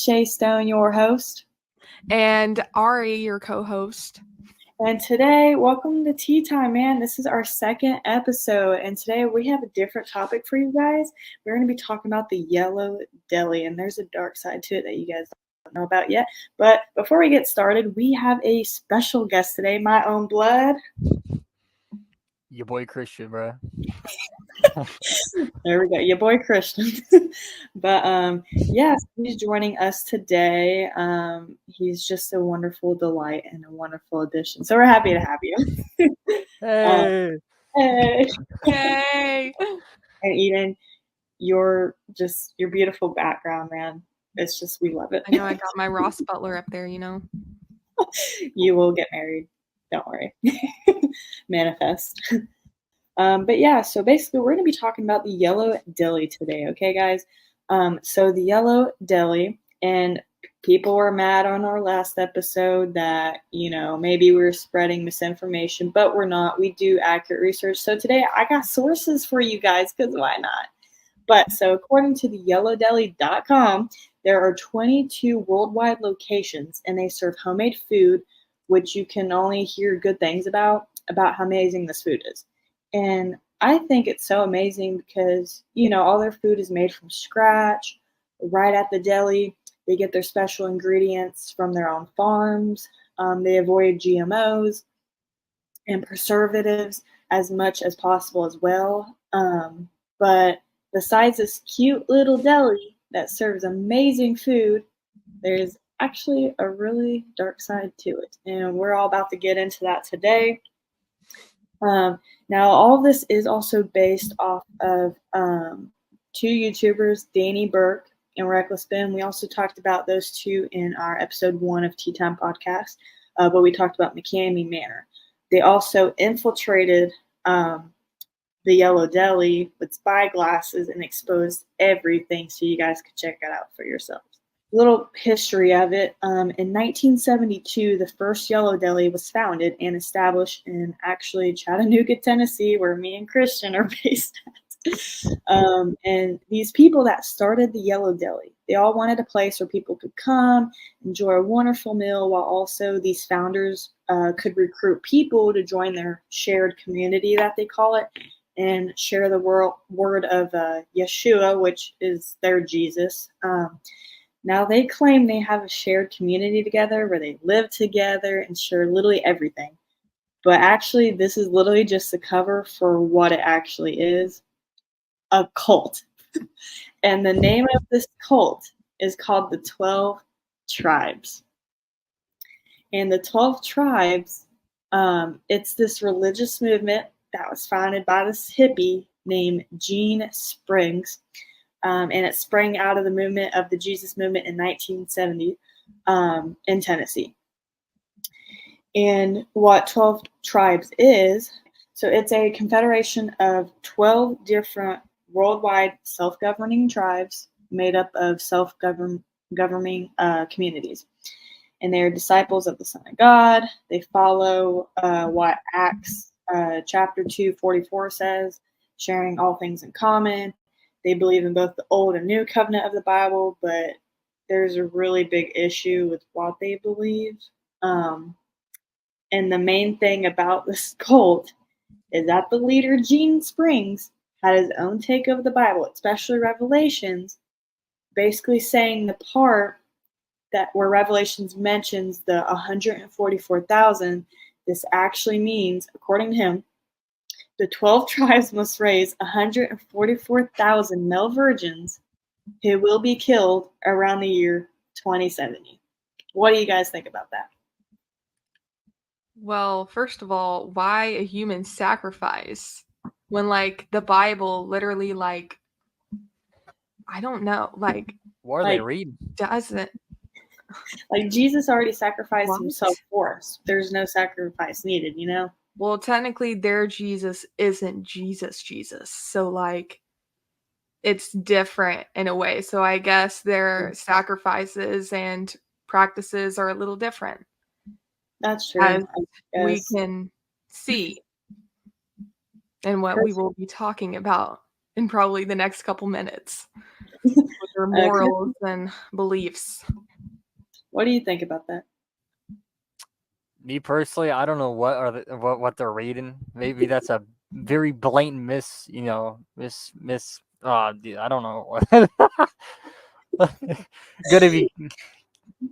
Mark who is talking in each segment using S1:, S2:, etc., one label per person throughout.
S1: Shay Stone, your host.
S2: And Ari, your co-host.
S1: And today, welcome to Tea Time, man. This is our second episode, and today we have a different topic for you guys. We're going to be talking about the yellow deli, and there's a dark side to it that you guys don't know about yet. But before we get started, we have a special guest today, my own blood.
S3: Your boy Christian, bro.
S1: There we go, your boy Christian. But yes, he's joining us today. He's just a wonderful delight and a wonderful addition. So we're happy to have you.
S3: Hey.
S1: Hey.
S2: Yay!
S1: And Eden, your beautiful background, man. It's just, we love it.
S2: I know I got my Ross Butler up there, you know.
S1: You will get married. Don't worry. Manifest. But yeah, so basically we're going to be talking about the yellow deli today, okay, guys? So the yellow deli, and people were mad on our last episode that, maybe we were spreading misinformation, but we're not. We do accurate research. So today I got sources for you guys, because why not? But so according to the yellowdeli.com, there are 22 worldwide locations, and they serve homemade food, which you can only hear good things about how amazing this food is. And I think it's so amazing because, all their food is made from scratch, right at the deli. They get their special ingredients from their own farms. They avoid GMOs and preservatives as much as possible as well. But besides this cute little deli that serves amazing food, there's actually a really dark side to it. And we're all about to get into that today. Now, all of this is also based off of two YouTubers, Danny Burke and Reckless Ben. We also talked about those two in our episode 1 of Tea-ime Podcast, but we talked about McCamey Manor. They also infiltrated the yellow deli with spyglasses and exposed everything, so you guys could check it out for yourselves. Little history of it. In 1972, the first yellow deli was founded and established in actually Chattanooga, Tennessee, where me and Christian are based at. And these people that started the yellow deli, they all wanted a place where people could come, enjoy a wonderful meal, while also these founders could recruit people to join their shared community, that they call it, and share the word of Yeshua, which is their Jesus. Now they claim they have a shared community together where they live together and share literally everything. But actually, this is literally just a cover for what it actually is, a cult. And the name of this cult is called the 12 Tribes. And the 12 Tribes, it's this religious movement that was founded by this hippie named Gene Springs. And it sprang out of the movement of the Jesus movement in 1970 in Tennessee. And what 12 Tribes is, so it's a confederation of 12 different worldwide self-governing tribes made up of self-governing communities. And they are disciples of the Son of God. They follow what Acts chapter 2:44 says, sharing all things in common. They believe in both the Old and New Covenant of the Bible, but there's a really big issue with what they believe. And the main thing about this cult is that the leader, Gene Springs, had his own take of the Bible, especially Revelations, basically saying the part that where Revelations mentions the 144,000, this actually means, according to him, the 12 tribes must raise 144,000 male virgins who will be killed around the year 2070. What do you guys think about that?
S2: Well, first of all, why a human sacrifice when, the Bible literally, I don't know,
S3: what are they reading?
S2: Doesn't.
S1: Jesus already sacrificed himself for us. There's no sacrifice needed,
S2: Well, technically, their Jesus isn't Jesus. So, it's different in a way. So I guess their sacrifices and practices are a little different.
S1: That's true.
S2: As we can see and what we will be talking about in probably the next couple minutes. with their morals and beliefs.
S1: What do you think about that?
S3: Me personally, I don't know what they're reading. Maybe that's a very blatant miss. I don't know. Gonna be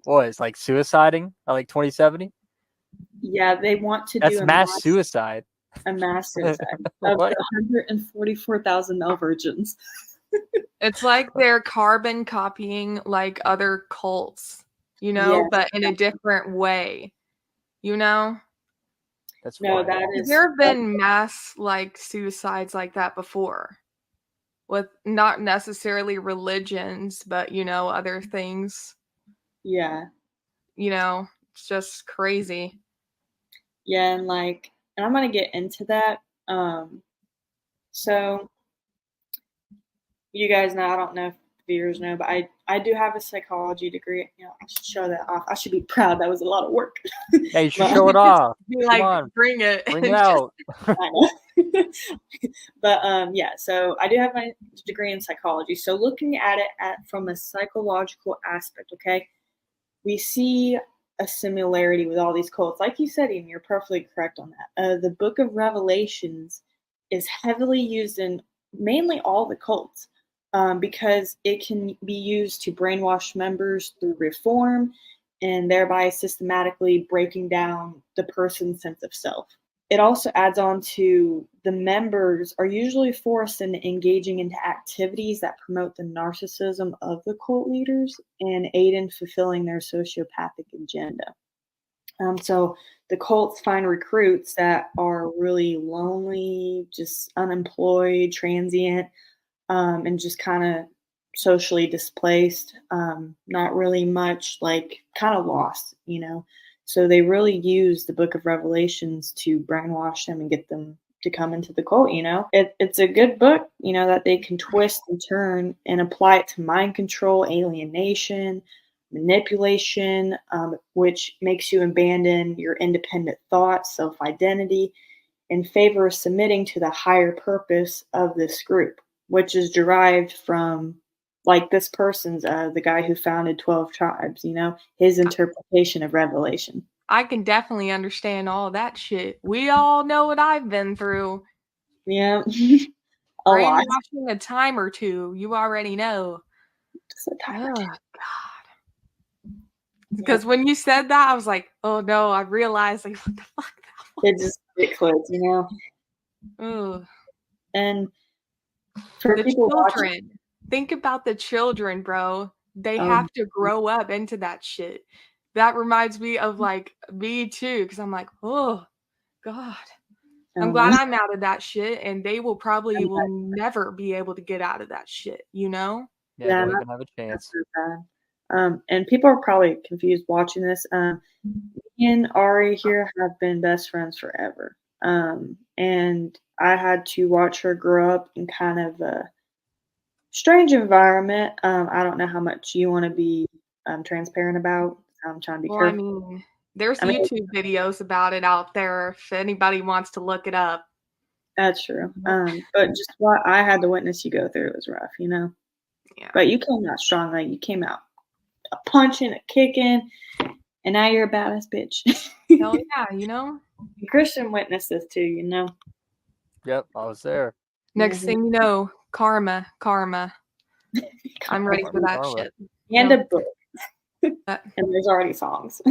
S3: what? It's like suiciding at like 2070.
S1: Yeah, they want to
S3: That's
S1: do
S3: mass suicide.
S1: a mass suicide of
S3: What?
S1: 144,000 male virgins.
S2: It's like they're carbon copying like other cults,
S1: Yeah.
S2: but in a different way,
S3: That's
S1: No,
S3: wild.
S1: that is.
S2: There have been mass like suicides like that before, with not necessarily religions, but other things.
S1: Yeah.
S2: It's just crazy.
S1: Yeah, and I'm gonna get into that. So you guys know, I don't know if viewers know, but I do have a psychology degree. I should show that off. I should be proud. That was a lot of work.
S3: Yeah, you should show it off.
S2: Be
S3: Come
S2: like,
S3: on,
S2: bring it.
S3: bring it out.
S1: I know. But yeah, so I do have my degree in psychology. So looking at it from a psychological aspect, okay, we see a similarity with all these cults. Like you said, Ian, you're perfectly correct on that. The Book of Revelations is heavily used in mainly all the cults because it can be used to brainwash members through reform and thereby systematically breaking down the person's sense of self. It also adds on to the members are usually forced into engaging into activities that promote the narcissism of the cult leaders and aid in fulfilling their sociopathic agenda. So the cults find recruits that are really lonely, just unemployed, transient, and just kind of socially displaced, not really much, like kind of lost, So they really use the Book of Revelations to brainwash them and get them to come into the cult, It's a good book, that they can twist and turn and apply it to mind control, alienation, manipulation, which makes you abandon your independent thoughts, self-identity, in favor of submitting to the higher purpose of this group, which is derived from like this person's the guy who founded 12 tribes, his interpretation of Revelation.
S2: I can definitely understand all that shit. We all know what I've been through.
S1: Yeah. A lot.
S2: Brainwashing a time or two, you already know.
S1: Just a time or two.
S2: God. Because when you said that, I was like, oh no, I realized like what the fuck
S1: It clicks,
S2: Ooh.
S1: And for
S2: the
S1: people
S2: children,
S1: watching,
S2: think about the children, bro. They
S1: Oh.
S2: have to grow up into that shit. That reminds me of like me too, because I'm like, oh God. I'm glad I'm out of that shit, and they will never be able to get out of that shit,
S3: Yeah,
S1: Yeah,
S3: don't even have a chance.
S1: And people are probably confused watching this. Me and Ari here have been best friends forever. And I had to watch her grow up in kind of a strange environment. I don't know how much you want to be transparent about. I'm trying to be
S2: Well, I
S1: careful.
S2: mean, there's YouTube videos about it out there if anybody wants to look it up.
S1: That's true. But just what I had to witness you go through was rough,
S2: Yeah.
S1: But you came out strong. Like you came out a punching, a kicking, and now you're a badass bitch.
S2: Hell yeah,
S1: Christian witnessed this too,
S3: Yep, I was there.
S2: Next thing you know, karma. I'm ready for that
S3: Karma.
S2: shit.
S1: And a book. And there's already songs.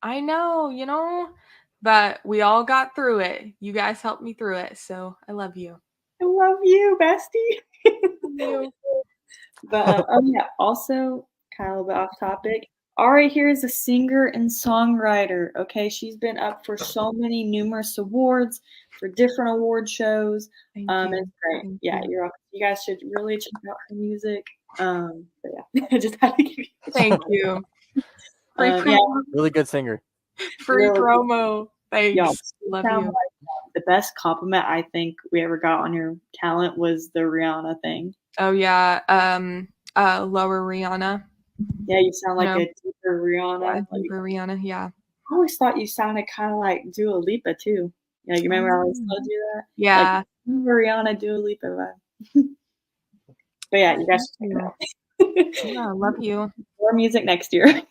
S2: I know, but we all got through it. You guys helped me through it, so I love you.
S1: I love you, bestie.
S2: Love you.
S1: But yeah, also kind of a little bit off topic. Ari here is a singer and songwriter. Okay, she's been up for so many numerous awards for different award shows.
S2: Thank you.
S1: It's great.
S2: Thank
S1: Yeah,
S2: you.
S1: you're welcome. You guys should really check out her music. But yeah, I just had to give you.
S2: Thank you.
S1: Yeah,
S3: Really good singer.
S2: Free
S1: really
S2: promo. Thanks.
S1: Y'all,
S2: Love you.
S1: like, the best compliment I think we ever got on your talent was the Rihanna thing.
S2: Oh yeah, lower Rihanna.
S1: Yeah, you sound like a deeper Rihanna.
S2: Yeah, deeper Rihanna, yeah.
S1: I always thought you sounded kind of like Dua Lipa too. Yeah, you remember I always told you that?
S2: Yeah.
S1: Like, Rihanna, Dua Lipa vibe. But yeah, you guys should check it out.
S2: Yeah, I love you.
S1: More music next year.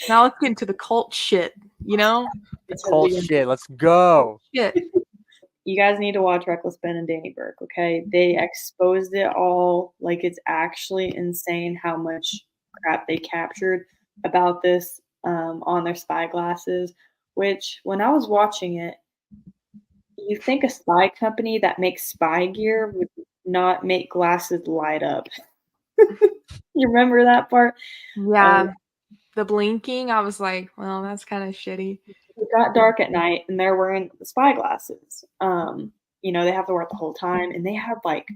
S2: Now let's get into the cult shit, you know?
S3: Cult shit. Let's go.
S2: Shit.
S1: You guys need to watch Reckless Ben and Danny Burke, okay? They exposed it all. Like, it's actually insane how much crap they captured about this on their spy glasses, which when I was watching it, you think a spy company that makes spy gear would not make glasses light up. You remember that part?
S2: Yeah. The blinking, I was like, well, that's kind of shitty.
S1: It got dark at night and they're wearing the spy glasses. They have to wear it the whole time, and they have like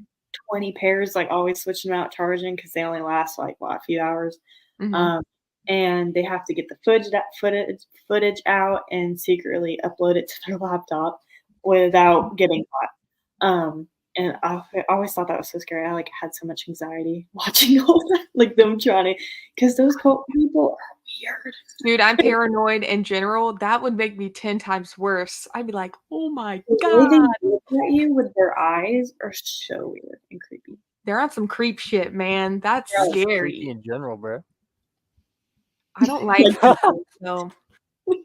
S1: 20 pairs, like always switching them out, charging, because they only last like a few hours.
S2: Mhm.
S1: And they have to get the footage out and secretly upload it to their laptop without getting caught. And I always thought that was so scary. I like had so much anxiety watching all that, like them trying to, because those cult people are weird.
S2: Dude, I'm paranoid in general. That would make me 10 times worse. I'd be like, oh my
S1: The way
S2: God.
S1: they look at you with their eyes are so weird and creepy.
S2: They're on some creep shit, man. That's
S3: It's creepy
S2: scary.
S3: in general, bro.
S2: I don't like people, so.
S1: It's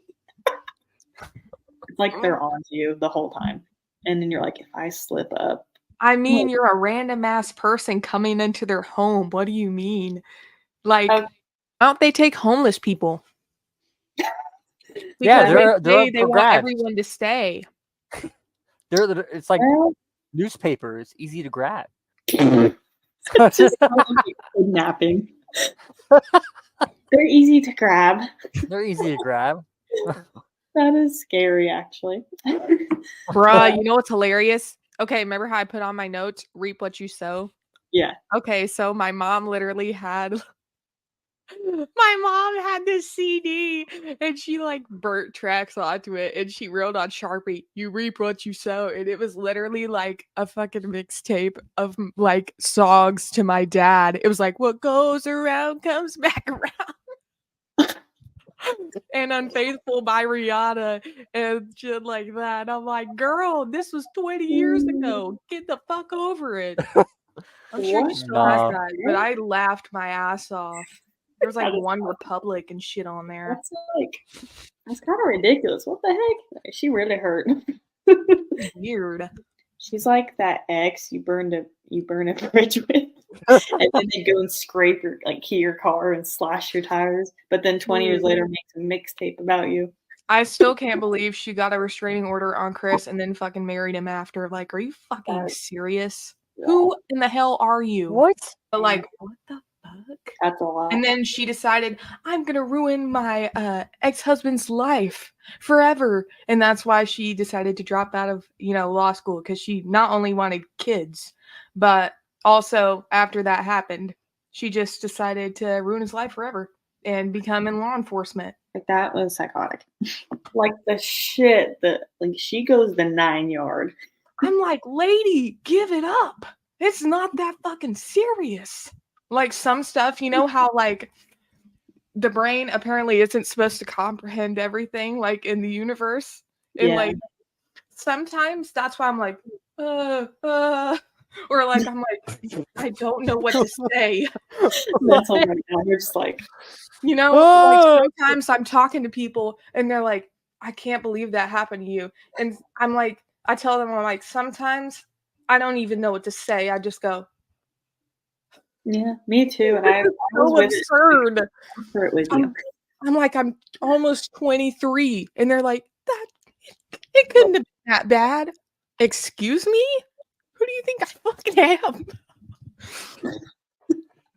S1: like they're on you the whole time. And then you're like, if I slip up.
S2: I mean, you're a random ass person coming into their home. What do you mean? Like,
S1: Okay.
S2: why don't they take homeless people?
S3: Yeah,
S2: Because
S3: they're
S2: they want
S3: grabs.
S2: everyone to stay.
S3: It's like
S1: Well,
S3: newspaper. It's easy to grab.
S1: just kidnapping. They're easy to grab.
S3: They're easy to grab.
S1: That is scary, actually.
S2: Bruh, you know what's hilarious? Okay, remember how I put on my notes, reap what you sow?
S1: Yeah.
S2: Okay, so my mom literally had this CD and she like burnt tracks onto it and she wrote on Sharpie, you reap what you sow. And it was literally like a fucking mixtape of like songs to my dad. It was like, what goes around comes back around. And Unfaithful by Rihanna and shit like that. I'm like, girl, this was 20 years ago. Get the fuck over it. I'm sure you still has
S3: Nah.
S2: that, but I laughed my ass off. There was like
S1: That is
S2: One
S1: awesome.
S2: Republic and shit on there.
S1: That's kind of ridiculous. What the heck? She really hurt.
S2: Weird.
S1: She's like that ex you burn a bridge with, and then they go and scrape your key your car and slash your tires. But then 20 years later, makes a mixtape about you.
S2: I still can't believe she got a restraining order on Chris and then fucking married him after. Like, are you fucking serious?
S1: Yeah.
S2: Who in the hell are you?
S3: What?
S2: But like, what the fuck?
S1: That's a lot.
S2: And then she decided, I'm gonna ruin my ex-husband's life forever. And that's why she decided to drop out of, law school, because she not only wanted kids, but also after that happened, she just decided to ruin his life forever and become in law enforcement.
S1: Like, that was psychotic. Like the shit that she goes the 9 yard.
S2: I'm like, lady, give it up. It's not that fucking serious. Like some stuff, you know how like the brain apparently isn't supposed to comprehend everything like in the universe. And like sometimes that's why I'm like, or like I'm like, I don't know what to say.
S1: Mental breakdown. You're just like,
S2: like sometimes I'm talking to people and they're like, I can't believe that happened to you. And I'm like, I tell them, I'm like, sometimes I don't even know what to say. I just go,
S1: yeah, me too. And I was
S2: so absurd.
S1: with you.
S2: I'm like, I'm almost 23. And they're like, it couldn't have been that bad. Excuse me? Who do you think I fucking am?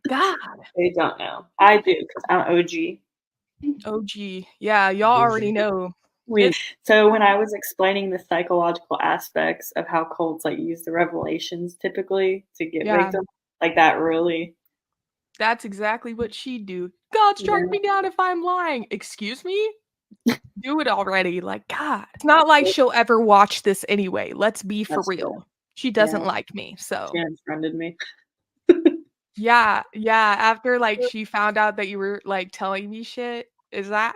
S2: God.
S1: They don't know. I do, because I'm OG.
S2: OG. Yeah, y'all already know.
S1: So when I was explaining the psychological aspects of how cults use the revelations typically to get victims, that really.
S2: That's exactly what she'd do. God strike me down if I'm lying. Excuse me? Do it already. Like, God. It's not like she'll ever watch this anyway. Let's be for real. True. She doesn't like me, so.
S1: She unfriended me.
S2: Yeah. After she found out that you were telling me shit. Is that?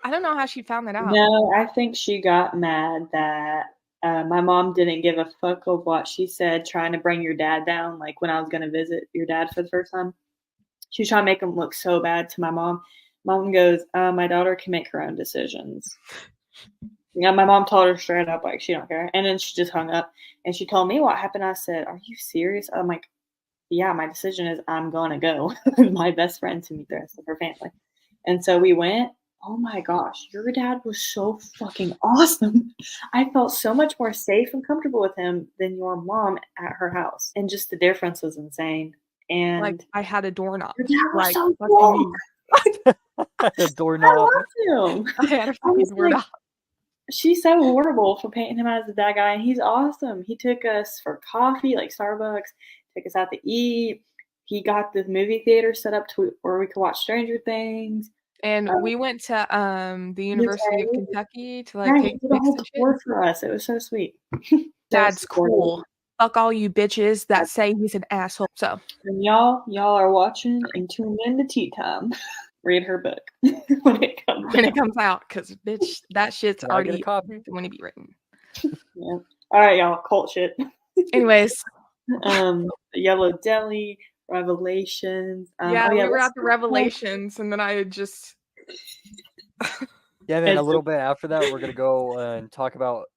S2: I don't know how she found that out.
S1: No, I think she got mad that My mom didn't give a fuck of what she said, trying to bring your dad down. Like when I was going to visit your dad for the first time, she was trying to make him look so bad to my mom. Mom goes, my daughter can make her own decisions. Yeah, my mom told her straight up, like, she don't care. And then she just hung up. And she told me what happened. I said, are you serious? I'm like, yeah, my decision is I'm going to go with my best friend to meet the rest of her family. And so we went. Oh my gosh, your dad was so fucking awesome. I felt so much more safe and comfortable with him than your mom at her house. And just the difference was insane. And
S2: Like I had a doorknob.
S1: your dad was
S2: Like
S1: so
S2: fucking
S1: cool.
S3: The
S1: I
S3: doorknob.
S1: love him.
S2: I had a
S1: I
S2: fucking
S1: was like,
S2: doorknob.
S1: she's so horrible for painting him as a bad guy, and he's awesome. He took us for coffee, like Starbucks, took us out to eat. He got the movie theater set up to where we could watch Stranger Things.
S2: And we went to the University of
S1: UK.
S2: Kentucky to
S1: Yeah,
S2: like
S1: he
S2: take
S1: did a
S2: pics
S1: whole
S2: and shit.
S1: tour for us. It was so sweet.
S2: Dad's cool. Fuck all you bitches that say he's an asshole. So
S1: And y'all are watching and tuned in to Tea Time. Read her book when it comes
S2: out, because bitch, that shit's
S3: Can I get a
S2: already
S3: copy?
S2: going to be written.
S1: Yeah. All right, y'all. Cult shit.
S2: Anyways,
S1: Yellow Deli, Revelations.
S2: we were at the Revelations, and then I had just
S3: Yeah, then a little bit after that, we're gonna go and talk about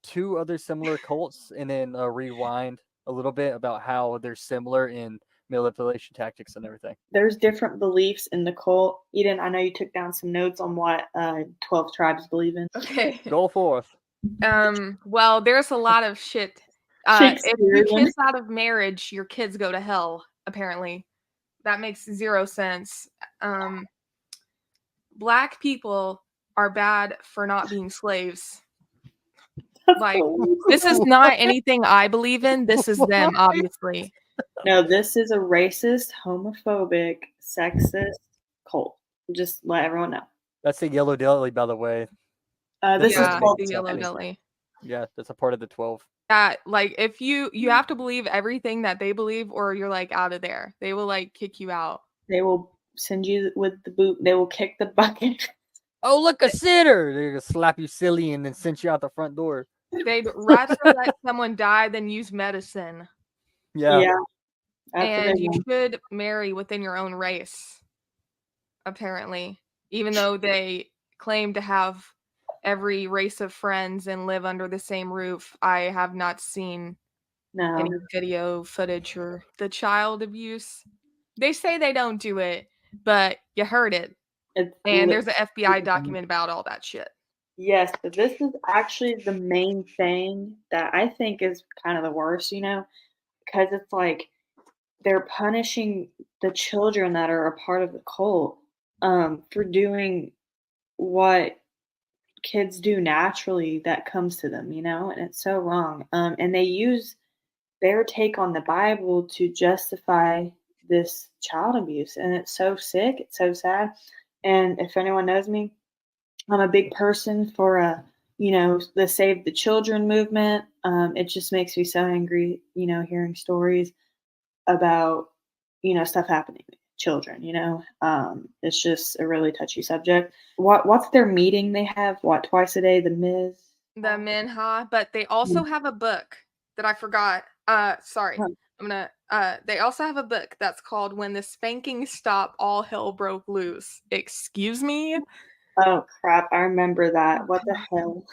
S3: 2 other similar cults, and then rewind a little bit about how they're similar in manipulation tactics and everything.
S1: There's different beliefs in the cult. Eden, I know you took down some notes on what 12 tribes believe in.
S2: okay.
S3: Go forth.
S2: Well, there's a lot of shit. If your kid's out of marriage, your kids go to hell. Apparently, that makes zero sense. Black people are bad for not being slaves. Like, this is not anything I believe in. This is them, obviously.
S1: No, this is a racist, homophobic, sexist cult. Just let everyone know.
S3: That's the Yellow Deli, by the way.
S1: This is 12
S2: the Yellow Deli.
S3: Yeah, that's a part of the 12.
S2: Yeah, like if you have to believe everything that they believe, or you're like out of there. They will like kick you out.
S1: They will send you with the boot. They will kick the bucket.
S3: Oh, look, a sitter! They're gonna slap you silly and then send you out the front door.
S2: They'd rather let someone die than use medicine.
S3: Yeah.
S2: And you should marry within your own race, apparently. Even though they claim to have every race of friends and live under the same roof, I have not seen any video footage or the child abuse. They say they don't do it, but you heard it. And there's an FBI document about all that shit.
S1: Yes, but this is actually the main thing that I think is kind of the worst, because it's like they're punishing the children that are a part of the cult for doing what kids do naturally that comes to them, and it's so wrong. And they use their take on the Bible to justify this child abuse, and it's so sick, it's so sad. And if anyone knows me, I'm a big person for the Save the Children movement. It just makes me so angry, hearing stories about stuff happening to children. It's just a really touchy subject. What's their meeting they have? Twice a day? The
S2: Minha, but they also have a book that I forgot. Sorry. They also have a book that's called When the Spanking Stopped, All Hell Broke Loose. Excuse me?
S1: Oh crap, I remember that. What the hell?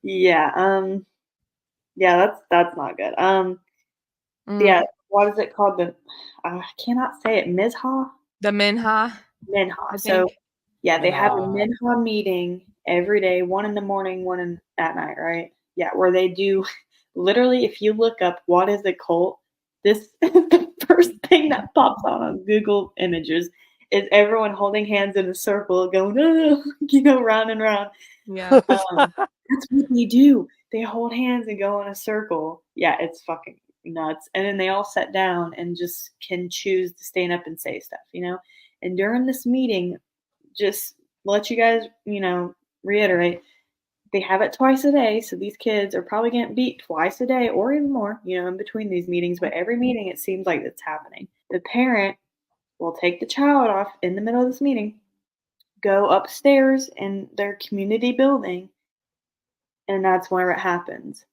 S1: Yeah, that's not good. Yeah, what is it called? I cannot say it. Mizha?
S2: The Minha.
S1: Minha. So they have a Minha meeting every day, one in the morning, one at night, right? Yeah, where they do literally, if you look up what is a cult, this is the first thing that pops out on Google Images is everyone holding hands in a circle going, round and round.
S2: Yeah.
S1: That's what they do. They hold hands and go in a circle. Yeah, it's fucking nuts. And then they all sit down and just can choose to stand up and say stuff, And during this meeting, just let you guys, reiterate, they have it twice a day. So these kids are probably getting beat twice a day or even more, in between these meetings. But every meeting, it seems like it's happening. The parent will take the child off in the middle of this meeting, go upstairs in their community building, and that's where it happens.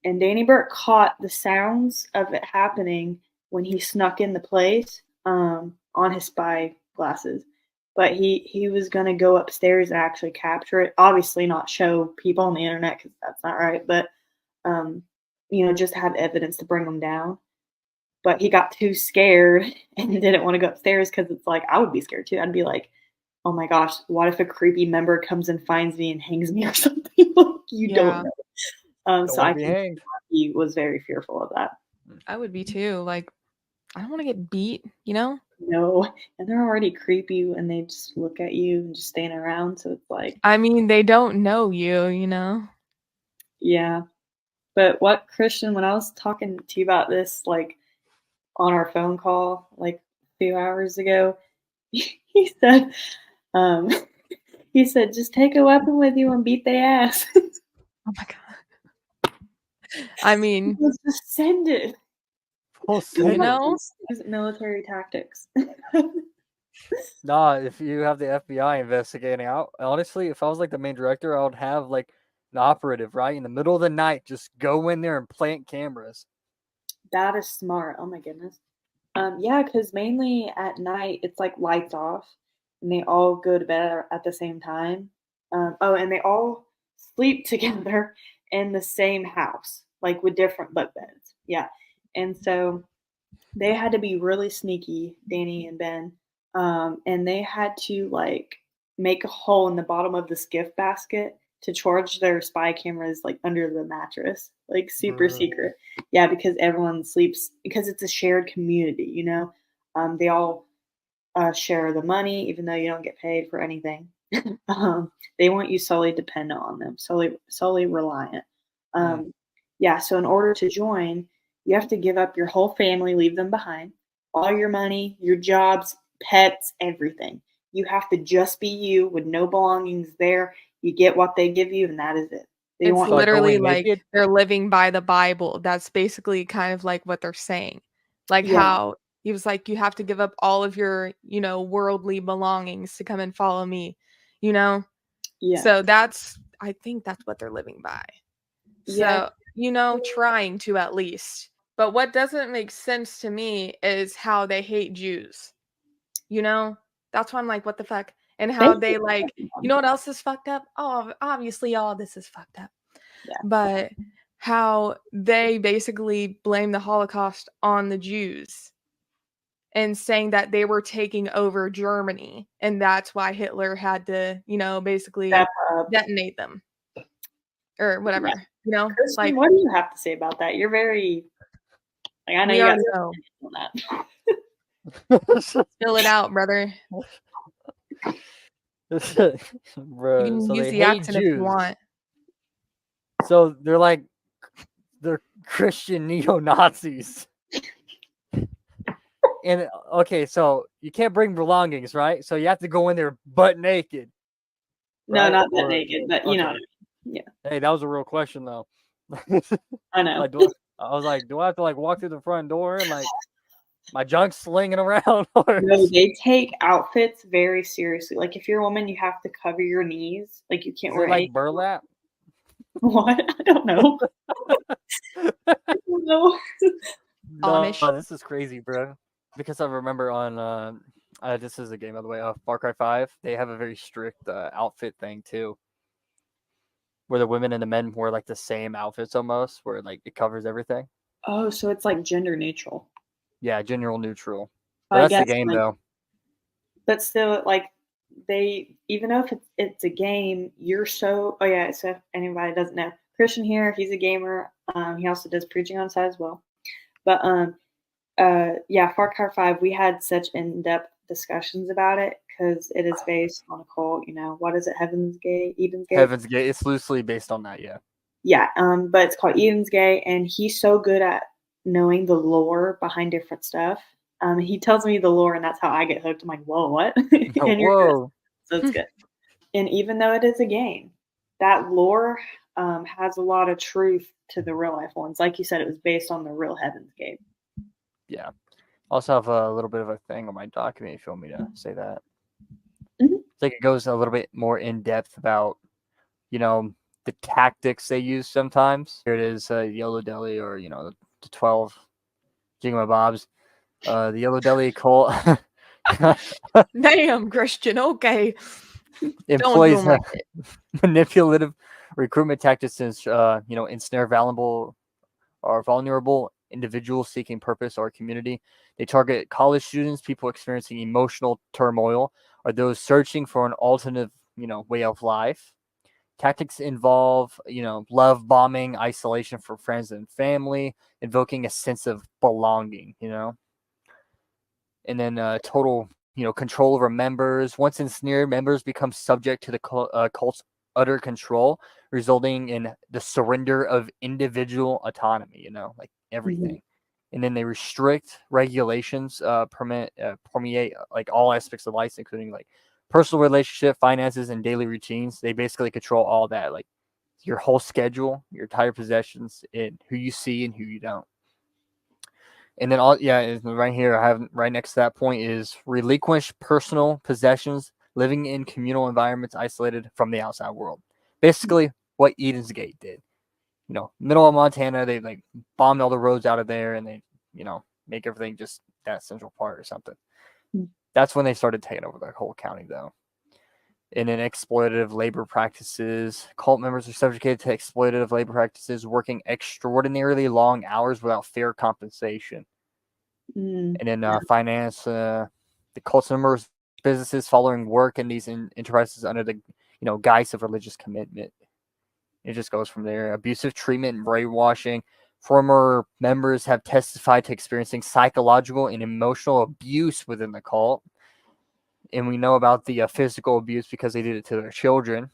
S1: And Danny Burke caught the sounds of it happening when he snuck in the place on his spy glasses. But he was going to go upstairs and actually capture it. Obviously not show people on the internet because that's not right. But, just have evidence to bring them down. But he got too scared and didn't want to go upstairs because it's like, I would be scared too. I'd be like, oh my gosh, what if a creepy member comes and finds me and hangs me or something? You don't know. So I think he was very fearful of that.
S2: I would be too. Like, I don't want to get beat, you know?
S1: No, and they're already creepy and they just look at you and just stand around. So it's like,
S2: I mean, they don't know you, you know?
S1: Yeah. But what, Christian, when I was talking to you about this, like on our phone call, like a few hours ago, he said, just take a weapon with you and beat their ass.
S2: Oh my God. I mean,
S1: just send it.
S2: You know,
S1: military tactics.
S3: Nah, if you have the FBI investigating out, honestly, if I was like the main director, I would have like an operative right in the middle of the night just go in there and plant cameras.
S1: That is smart. Oh my goodness. Yeah, because mainly at night it's like lights off, and they all go to bed at the same time. And they all sleep together in the same house, like with different bunk beds. Yeah, and so they had to be really sneaky, Danny and Ben, and they had to like make a hole in the bottom of this gift basket to charge their spy cameras like under the mattress, like super secret. Yeah, because everyone sleeps because it's a shared community, you know. They all share the money, even though you don't get paid for anything. They want you solely dependent on them, solely reliant. Yeah, so in order to join, you have to give up your whole family, leave them behind, all your money, your jobs, pets, everything. You have to just be you with no belongings there. You get what they give you, and that is it.
S2: It's literally like they're living by the Bible. That's basically kind of like what they're saying. Like how he was like, you have to give up all of your, worldly belongings to come and follow me, you know?
S1: Yeah.
S2: So I think that's what they're living by. So, trying to at least. But what doesn't make sense to me is how they hate Jews. That's why I'm like, what the fuck? And how they like, you know what else is fucked up? Oh, obviously all this is fucked up.
S1: Yeah.
S2: But how they basically blame the Holocaust on the Jews and saying that they were taking over Germany. And that's why Hitler had to, basically detonate them. Or whatever,
S1: Kristen,
S2: like,
S1: what do you have to say about that? You're very, like, I know you got on
S2: that. Spill it out, brother.
S3: Bro,
S2: you can
S3: so
S2: use
S3: they
S2: the
S3: hate
S2: accent
S3: Jews.
S2: if you want.
S3: So they're Christian neo-Nazis. And okay, so you can't bring belongings, right? So you have to go in there butt naked.
S1: No, right? Not butt naked, but you know. Yeah.
S3: Hey, that was a real question though.
S1: I know.
S3: Like, I was like, do I have to like walk through the front door and like my junk's slinging around?
S1: No, they take outfits very seriously. Like if you're a woman, you have to cover your knees. Like you can't wear
S3: like burlap.
S1: What? I don't know. I don't know.
S3: No, this is crazy, bro. Because I remember on this is a game, by the way, Far Cry 5, they have a very strict outfit thing too, where the women and the men wear like the same outfits almost, where like it covers everything.
S1: Oh, so it's like gender neutral.
S3: Yeah, gender neutral. But that's the game, like, though.
S1: But still, like even though if it's a game, you're so. Oh yeah, so if anybody doesn't know, Christian here, he's a gamer. He also does preaching on the side as well. But yeah, Far Cry 5, we had such in-depth discussions about it because it is based on a cult. What is it? Heaven's Gate, Eden's Gate.
S3: Heaven's Gate. It's loosely based on that, yeah.
S1: Yeah, but it's called Eden's Gate, and he's so good at knowing the lore behind different stuff. He tells me the lore, and that's how I get hooked. I'm like, whoa, what?
S3: Whoa.
S1: So it's good. And even though it is a game, that lore has a lot of truth to the real life ones. Like you said, it was based on the real Heaven's Gate.
S3: Yeah. I also have a little bit of a thing on my document if you want me to say that.
S1: Mm-hmm.
S3: I think it goes a little bit more in depth about, the tactics they use sometimes. Here it is, Yellow Deli, or the 12 Jingamabobs. The Yellow Deli cult
S2: Damn, Christian. Okay. Don't do
S3: employs
S2: 'em like that.
S3: manipulative recruitment tactics to ensnare vulnerable individuals seeking purpose or community. They target college students, people experiencing emotional turmoil, or those searching for an alternative, way of life. Tactics involve, love bombing, isolation from friends and family, invoking a sense of belonging, and then total, control over members. Once ensnared, members become subject to the cult's utter control, resulting in the surrender of individual autonomy, like everything.
S1: Mm-hmm.
S3: And then they restrict regulations, permeate like all aspects of life, including like personal relationship, finances, and daily routines. They basically control all that, like your whole schedule, your entire possessions, and who you see and who you don't. And then right here, I have right next to that point is relinquish personal possessions, living in communal environments isolated from the outside world. Basically, what Eden's Gate did. Middle of Montana, they like bombed all the roads out of there, and they, make everything just that central part or something. That's when they started taking over the whole county, though. And then exploitative labor practices. Cult members are subjugated to exploitative labor practices, working extraordinarily long hours without fair compensation. And then finance. The cult's members' businesses following work in these enterprises under the guise of religious commitment. It just goes from there. Abusive treatment and brainwashing. Former members have testified to experiencing psychological and emotional abuse within the cult. And we know about the physical abuse because they did it to their children.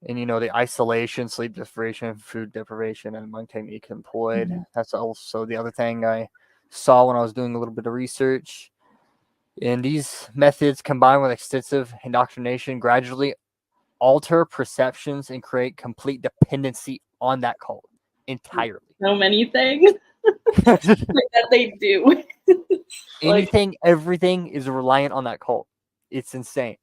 S3: And, the isolation, sleep deprivation, food deprivation, and among technique employed.
S1: Mm-hmm.
S3: That's also the other thing I saw when I was doing a little bit of research. And these methods, combined with extensive indoctrination, gradually alter perceptions and create complete dependency on that cult entirely.
S1: So many things that they do.
S3: Anything, everything is reliant on that cult. It's insane.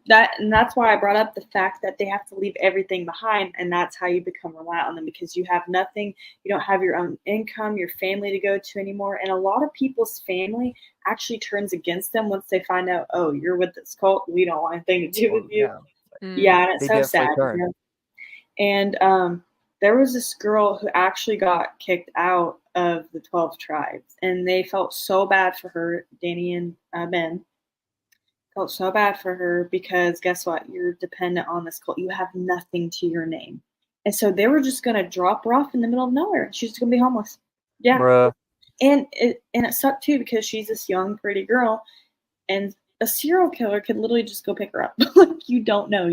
S1: And that's why I brought up the fact that they have to leave everything behind, and that's how you become reliant on them, because you have nothing. You don't have your own income, your family to go to anymore, and a lot of people's family actually turns against them once they find out, oh, you're with this cult, we don't want anything to do with you. Yeah, and it's so sad. And there was this girl who actually got kicked out of the 12 tribes, and they felt so bad for her. Danny and Ben felt so bad for her because guess what? You're dependent on this cult. You have nothing to your name. And so they were just going to drop her off in the middle of nowhere. She's just going to be homeless. Yeah.
S3: Bruh.
S1: And it sucked too, because she's this young, pretty girl, and a serial killer could literally just go pick her up. Like, you don't know,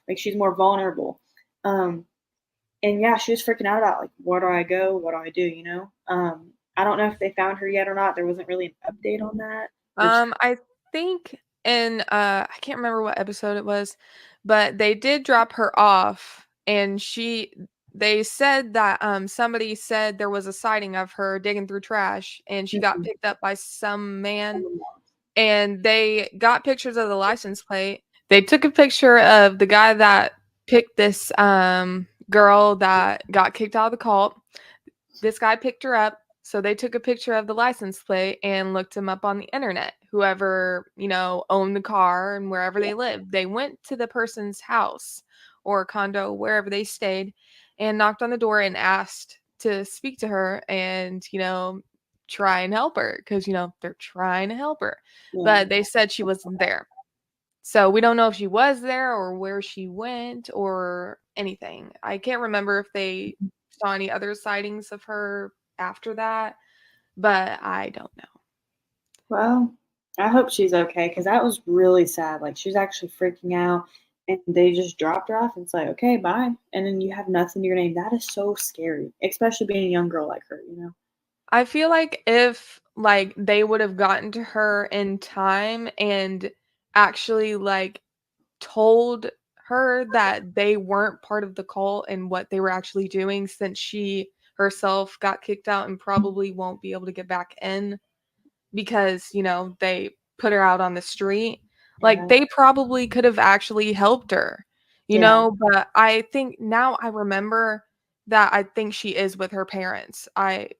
S1: like she's more vulnerable. And yeah, she was freaking out about like, where do I go? What do I do? I don't know if they found her yet or not. There wasn't really an update on that.
S2: I think in I can't remember what episode it was, but they did drop her off, and they said that somebody said there was a sighting of her digging through trash, and she got picked up by some man, and they got pictures of the license plate. They took a picture of the guy that picked this girl that got kicked out of the cult. This guy picked her up. So they took a picture of the license plate and looked him up on the internet. Whoever, owned the car and wherever they lived. They went to the person's house or condo, wherever they stayed, and knocked on the door and asked to speak to her and, try and help her, because, they're trying to help her. Yeah. But they said she wasn't there. So we don't know if she was there or where she went or anything. I can't remember if they saw any other sightings of her after that, but I don't know.
S1: Well, I hope she's okay, because that was really sad. Like, she was actually freaking out, and they just dropped her off, and it's like, okay, bye. And then you have nothing to your name. That is so scary, especially being a young girl like her,
S2: I feel like if they would have gotten to her in time and actually told her that they weren't part of the cult and what they were actually doing, since she herself got kicked out and probably won't be able to get back in because, they put her out on the street. They probably could have actually helped her. you know, but I think now I remember that I think she is with her parents. I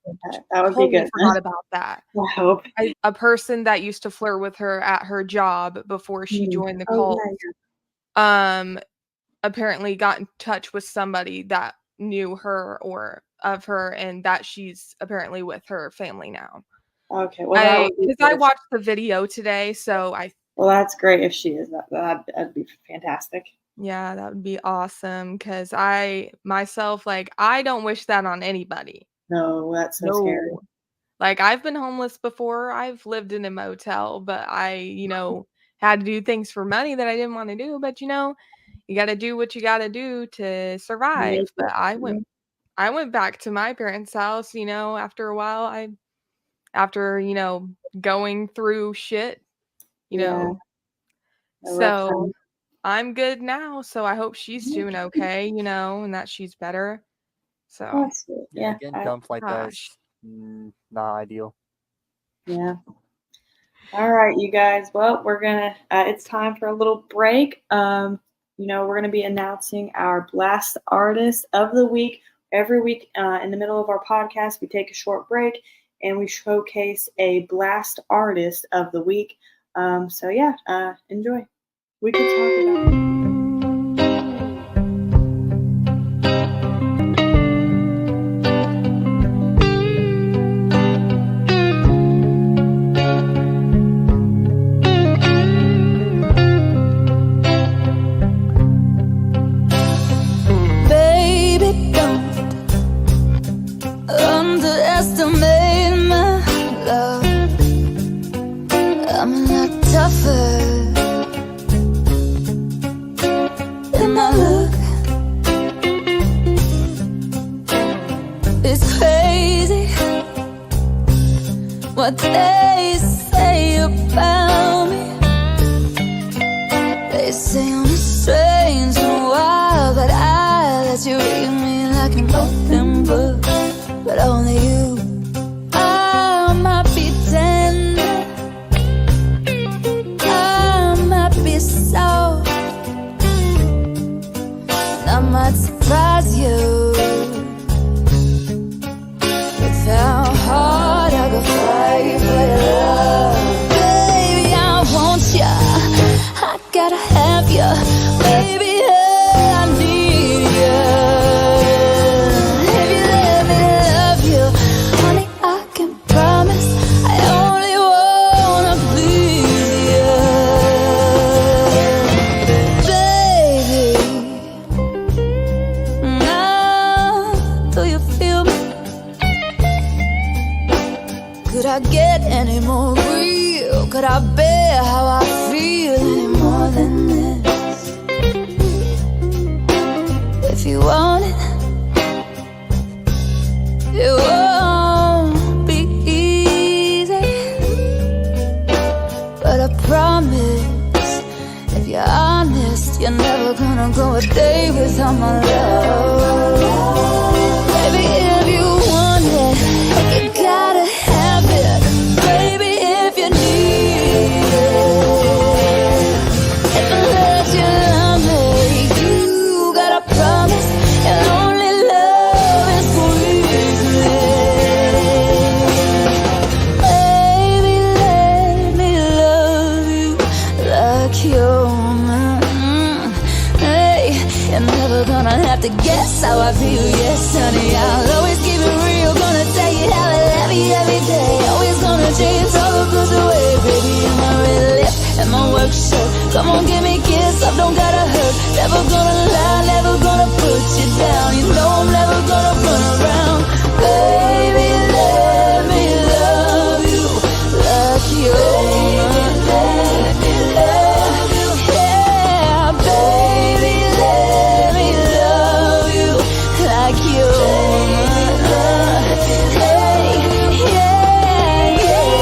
S1: that would
S2: totally
S1: be good.
S2: forgot about that.
S1: I hope.
S2: A person that used to flirt with her at her job before she joined the cult, apparently got in touch with somebody that knew her or of her, and that she's apparently with her family now.
S1: Okay, well,
S2: because I watched the video today, so
S1: well, that's great if she is. That'd be fantastic.
S2: Yeah, that would be awesome. Because I myself, like, I don't wish that on anybody.
S1: No, that's so scary.
S2: Like, I've been homeless before. I've lived in a motel, but I, you know, had to do things for money that I didn't want to do. But, you know, you got to do what you got to do to survive. But I went back to my parents' house, you know, after a while. After, you know, going through shit, you know. So I'm good now. So I hope she's doing okay, you know, and that she's better. So
S3: getting dumped like that's not ideal.
S1: Yeah. All right, you guys. Well, we're gonna. It's time for a little break. You know, we're gonna be announcing our Blast Artist of the Week every week. In the middle of our podcast, we take a short break and we showcase a Blast Artist of the Week. So yeah, enjoy. We could talk about it.
S4: What they say about me, they say I'm strange and wild, but I let you read me like an open book. But only you, I might be tender, I might be soft, I might surprise you with how hard I go fight for your love. Baby, I want ya, I gotta have ya. Baby, I need ya. If you let me love you, honey, I can promise I only wanna please ya. Baby, now do you feel me? Could I get any more real? Could I bear how I feel any more than this? If you want it, it won't be easy, but I promise, if you're honest, you're never gonna go a day without my love. Baby, if you want it, you gotta have it. Baby, if you need it, if I let you love me, you gotta promise you'll only love and squeeze me. Baby, let me love you like you're mine. Hey, you're never gonna have to guess how I feel. Yes, honey, I'll always keep it real. Gonna tell you how I love you every day. Always gonna change all the blues away. Baby, in my red lip and my work shirt. Come on, give me a kiss, I don't gotta hurt. Never gonna lie, never gonna put you down. You know I'm never gonna run around. Baby, let me love you like you're mine. Let me love you. Yeah, baby, let me love you like you're mine. Hey, yeah, yeah.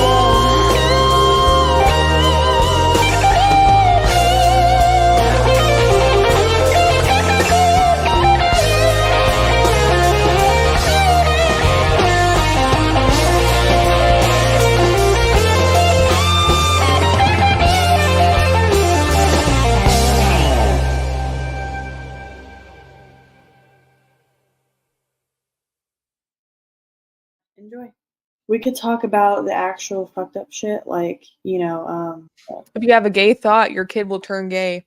S1: enjoy. We could talk about the actual fucked up shit, like, you know,
S2: If you have a gay thought, your kid will turn gay.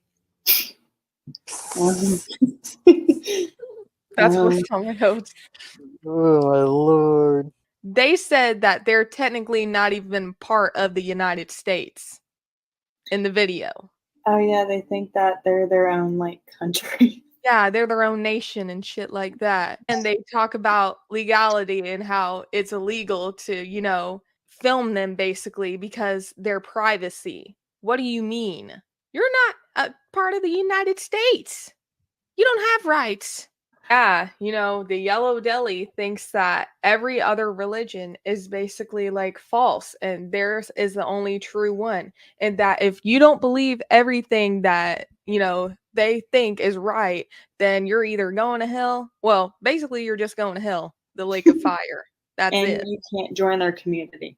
S2: That's what's on my notes.
S3: Oh my lord.
S2: They said that they're technically not even part of the United States in the video.
S1: Oh yeah, they think that they're their own like country.
S2: Yeah, they're their own nation and shit like that. And they talk about legality and how it's illegal to, you know, film them basically because their privacy. What do you mean? You're not a part of the United States. You don't have rights. Yeah, you know, the Yellow Deli thinks that every other religion is basically like false and theirs is the only true one. And that if you don't believe everything that, you know, they think is right, then you're either going to hell. Well, basically, you're just going to hell, the lake of fire. That's
S1: And
S2: it.
S1: you can't join their community.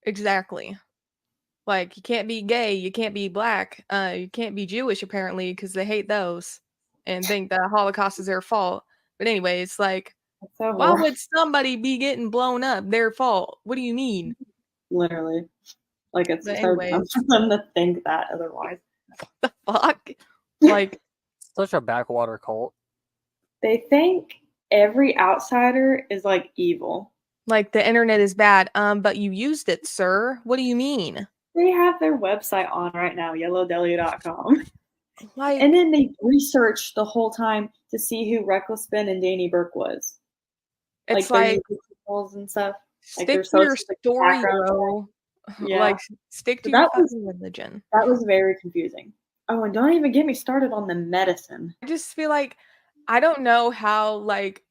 S2: Exactly. Like, you can't be gay, you can't be black, you can't be Jewish, apparently, because they hate those and think that Holocaust is their fault. But anyways, like,
S1: That's so
S2: why
S1: horrible.
S2: would somebody be getting blown up? Their fault. What do you mean?
S1: Literally. Like, it's
S2: But
S1: so dumb
S2: anyways,
S1: for them to think that otherwise.
S2: the fuck? Like,
S3: Such a backwater cult.
S1: They think every outsider is like evil.
S2: like the internet is bad. But you used it, sir. What do you mean?
S1: They have their website on right now, yellowdeli.com.
S2: Like,
S1: And then they researched the whole time to see who Reckless Ben and Danny Burke was.
S2: it's
S1: their
S2: like
S1: YouTube channels and stuff. Like,
S2: stick
S1: they're
S2: to your
S1: supposed to, like,
S2: story,
S1: background
S2: bro.
S1: Yeah.
S2: Like, stick to
S1: So
S2: your
S1: that was-
S2: fucking religion.
S1: That was very confusing. Oh, and don't even get me started on the medicine.
S2: I just feel like I don't know how like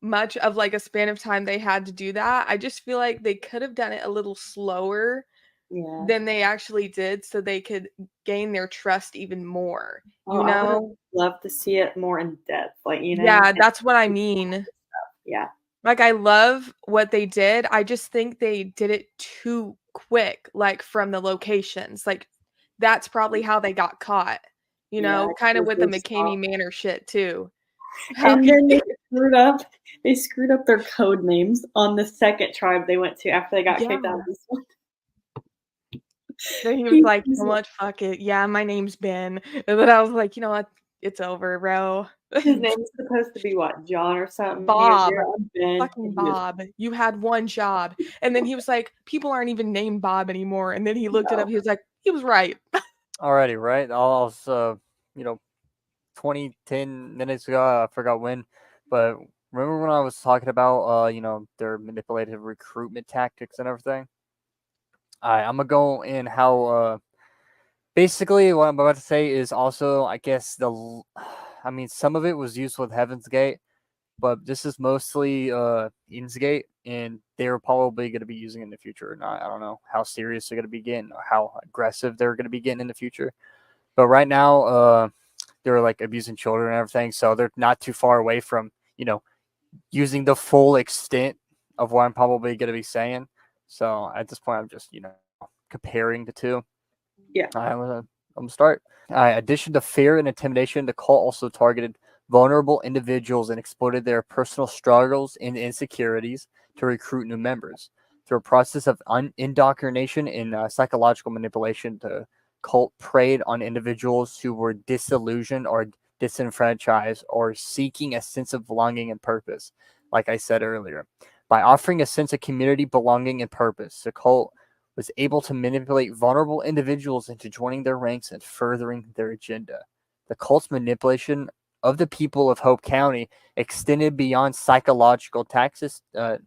S2: much of like a span of time they had to do that. I just feel like they could have done it a little slower
S1: Yeah.
S2: than they actually did so they could gain their trust even more. You
S1: Oh, I
S2: know?
S1: would love to see it more in depth. Like, you know?
S2: Yeah, that's what I mean.
S1: Yeah.
S2: Like, I love what they did. I just think they did it too quick, like from the locations. Like, that's probably how they got caught. You know,
S1: Yeah,
S2: kind of with the
S1: they
S2: McCamey
S1: stopped.
S2: Manor shit too. How
S1: And
S2: he-
S1: then they screwed up their code names on the second tribe they went to after they got kicked out of this one.
S2: Then he was like, you know what, fuck it. Yeah, my name's Ben. And then I was like, you know what? It's over, bro.
S1: His name's supposed to be what, John or something?
S2: Bob.
S1: Ben.
S2: Fucking Bob. You had one job. And then he was like, people aren't even named Bob anymore. And then he looked it up. He was like, he was right.
S3: Alrighty, right? I was, 10 minutes ago, I forgot when, but remember when I was talking about, their manipulative recruitment tactics and everything? I'm gonna go in how, basically what I'm about to say is also, I guess, some of it was used with Heaven's Gate, but this is mostly, Insgate, and they're probably going to be using it in the future or not. I don't know how serious they're going to be getting or how aggressive they're going to be getting in the future. But right now, they're like abusing children and everything, so they're not too far away from, using the full extent of what I'm probably going to be saying. So at this point, I'm just, comparing the two.
S1: Yeah.
S3: I'm gonna start. Addition to fear and intimidation, the cult also targeted vulnerable individuals and exploited their personal struggles and insecurities to recruit new members. Through a process of indoctrination and psychological manipulation, the cult preyed on individuals who were disillusioned or disenfranchised or seeking a sense of belonging and purpose, like I said earlier. By offering a sense of community, belonging, and purpose, the cult was able to manipulate vulnerable individuals into joining their ranks and furthering their agenda. The cult's manipulation of the people of Hope County extended beyond psychological tactics, to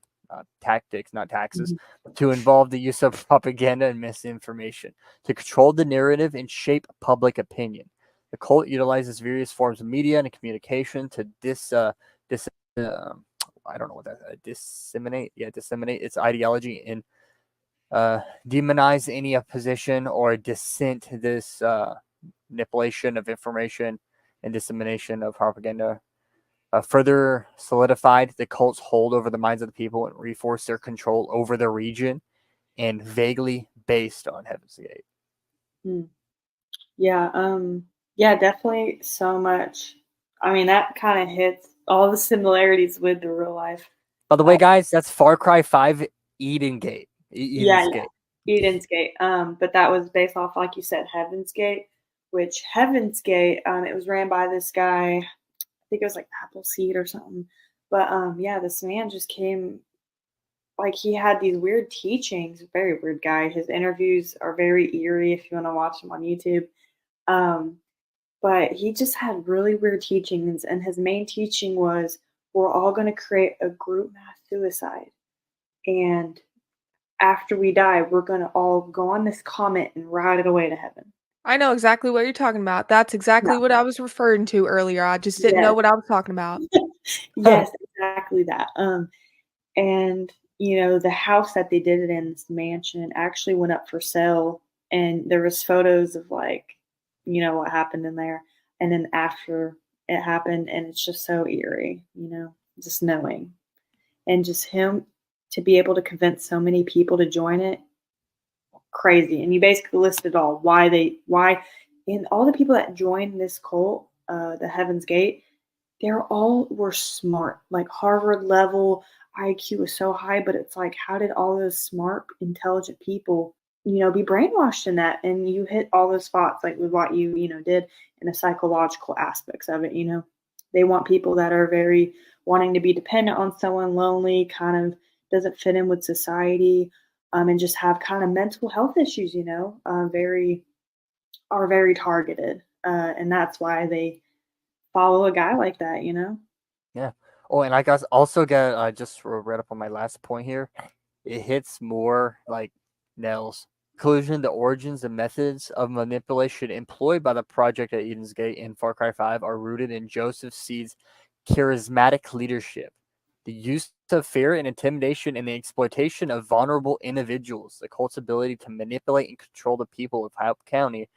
S3: involve the use of propaganda and misinformation to control the narrative and shape public opinion. The cult utilizes various forms of media and communication to disseminate its ideology and demonize any opposition or dissent to this manipulation of information and dissemination of propaganda. Further solidified the cult's hold over the minds of the people and reinforced their control over the region, and vaguely based on Heaven's Gate.
S1: Yeah, definitely so much. I mean, that kind of hits all the similarities with the real life.
S3: By the way, guys, that's Far Cry 5 Eden Gate.
S1: Yeah,
S3: Eden's Gate.
S1: Eden's Gate. But that was based off, like you said, Heaven's Gate, which Heaven's Gate, it was ran by this guy, I think it was like Appleseed or something. But yeah, this man just came, like he had these weird teachings, very weird guy. His interviews are very eerie if you want to watch them on YouTube. But he just had really weird teachings, and his main teaching was we're all going to create a group mass suicide. And after we die, we're going to all go on this comet and ride it away to heaven.
S2: I know exactly what you're talking about. That's exactly what I was referring to earlier. I just didn't know what I was talking about.
S1: Yes, exactly that. And the house that they did it in, this mansion, actually went up for sale, and there was photos of like, what happened in there, and then after it happened, and it's just so eerie, just knowing, and just him to be able to convince so many people to join it, crazy. And you basically listed all why, and all the people that joined this cult, the Heaven's Gate, were smart, like Harvard level IQ was so high, but it's like, how did all those smart, intelligent people, be brainwashed in that? And you hit all those spots, like with what you, did in the psychological aspects of it. They want people that are very wanting to be dependent on someone, lonely, kind of doesn't fit in with society, and just have kind of mental health issues, very targeted. And that's why they follow a guy like that,
S3: Yeah. Oh, and I guess also just read up on my last point here. It hits more like nails. Conclusion: the origins and methods of manipulation employed by the project at Eden's Gate and Far Cry 5 are rooted in Joseph Seed's charismatic leadership, the use of fear and intimidation, and the exploitation of vulnerable individuals. The cult's ability to manipulate and control the people of Hope County,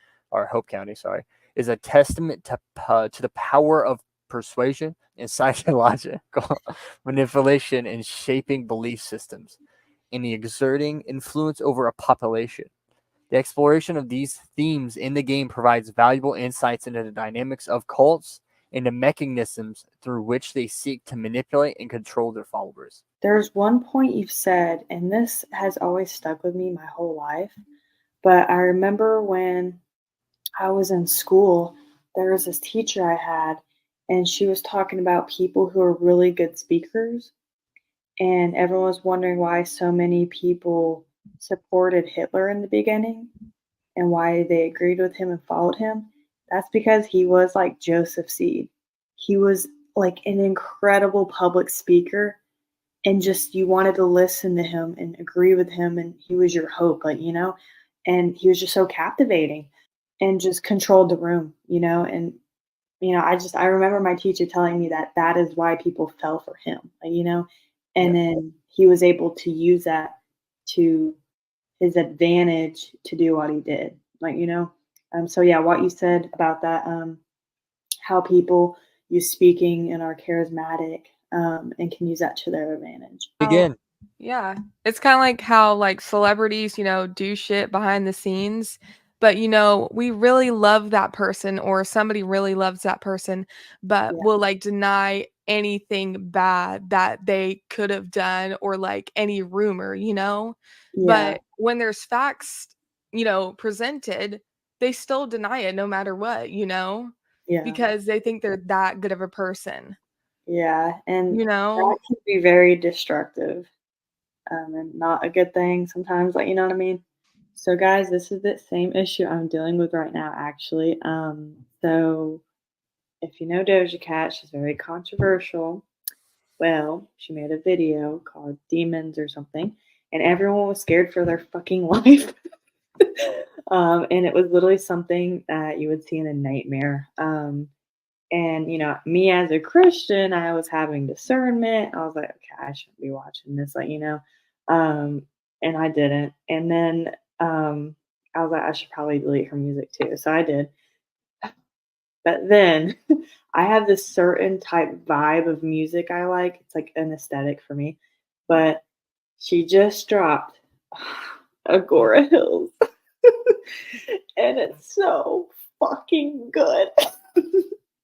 S3: is a testament to the power of persuasion and psychological manipulation in shaping belief systems and exerting influence over a population. The exploration of these themes in the game provides valuable insights into the dynamics of cults and the mechanisms through which they seek to manipulate and control their followers.
S1: There's one point you've said, and this has always stuck with me my whole life, but I remember when I was in school, there was this teacher I had, and she was talking about people who are really good speakers, and everyone was wondering why so many people supported Hitler in the beginning and why they agreed with him and followed him. That's because he was like Joseph Seed. He was like an incredible public speaker, and just you wanted to listen to him and agree with him, and he was your hope, and he was just so captivating and just controlled the room, and I remember my teacher telling me that is why people fell for him, and then he was able to use that to his advantage to do what he did, so yeah, what you said about that, how people use speaking and are charismatic, and can use that to their advantage.
S3: Again,
S2: yeah, it's kind of like how like celebrities, do shit behind the scenes, but we really love that person, or somebody really loves that person, but will like deny anything bad that they could have done, or like any rumor, but when there's facts, presented, they still deny it no matter what, because they think they're that good of a person.
S1: Yeah, and that can be very destructive, and not a good thing sometimes, you know what I mean? So guys, this is the same issue I'm dealing with right now, actually. So if you know Doja Cat, she's very controversial. Well, she made a video called Demons or something, and everyone was scared for their fucking life. And it was literally something that you would see in a nightmare. And, me as a Christian, I was having discernment. I was like, okay, I shouldn't be watching this, and I didn't. And then I was like, I should probably delete her music too. So I did. But then I have this certain type vibe of music I like. It's like an aesthetic for me. But she just dropped Agora Hills. And it's so fucking good.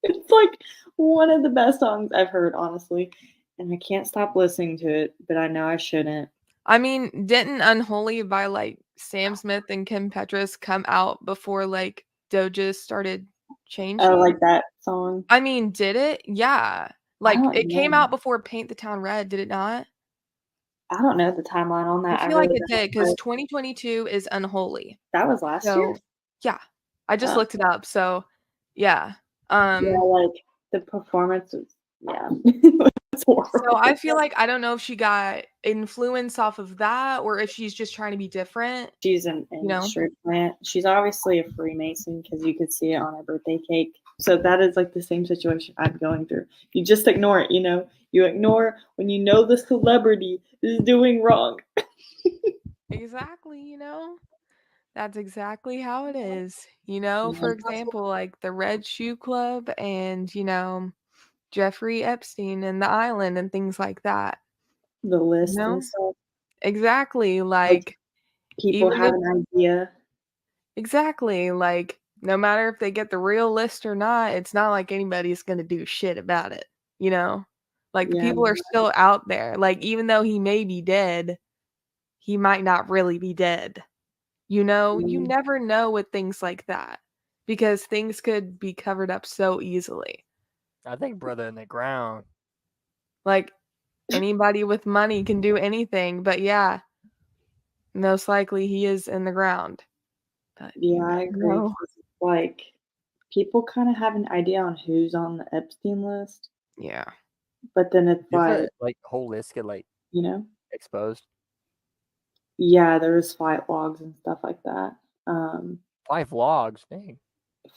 S1: It's like one of the best songs I've heard, honestly. and I can't stop listening to it, but I know I shouldn't.
S2: I mean, didn't Unholy by like Sam Smith and Kim Petras come out before like Doja started changing?
S1: Oh, like that song?
S2: I mean, did it? Yeah. Like
S1: don't
S2: it came
S1: know.
S2: out before Paint the Town Red, did it not?
S1: I don't know the timeline on that.
S2: I feel like
S1: really
S2: it did because
S1: don't,
S2: 2022 is Unholy.
S1: but that was last year.
S2: So yeah, I just
S1: Oh.
S2: looked it up. So yeah.
S1: Yeah, like the performance was, yeah. It's
S2: So
S1: horrible.
S2: I feel like I don't know if she got influence off of that or if she's just trying to be different.
S1: She's an industry plant. She's obviously a Freemason because you could see it on her birthday cake. So that is like the same situation I'm going through. You just ignore it, you know? You ignore when you know the celebrity is doing wrong.
S2: Exactly, you know? That's exactly how it is. You know, for example, like the Red Shoe Club and, you know, Jeffrey Epstein and the island and things like that.
S1: The list
S2: You know?
S1: and stuff.
S2: Exactly. Like
S1: People
S2: even
S1: have
S2: if
S1: an idea.
S2: exactly, like no matter if they get the real list or not, it's not like anybody's gonna do shit about it, you know? Like the
S1: Yeah.
S2: people are still out there. Like even though he may be dead, he might not really be dead. You know, you never know with things like that because things could be covered up so easily.
S3: I think brother in the ground.
S2: Like anybody with money can do anything, but yeah, most likely he is in the ground. But
S1: Yeah, I agree.
S2: no.
S1: Like, people kind of have an idea on who's on the Epstein list,
S2: Yeah.
S1: but then it's
S3: Did
S1: like,
S3: the like whole list get like
S1: you know,
S3: exposed?
S1: yeah, there was flight logs and stuff like that.
S3: 5 logs, dang.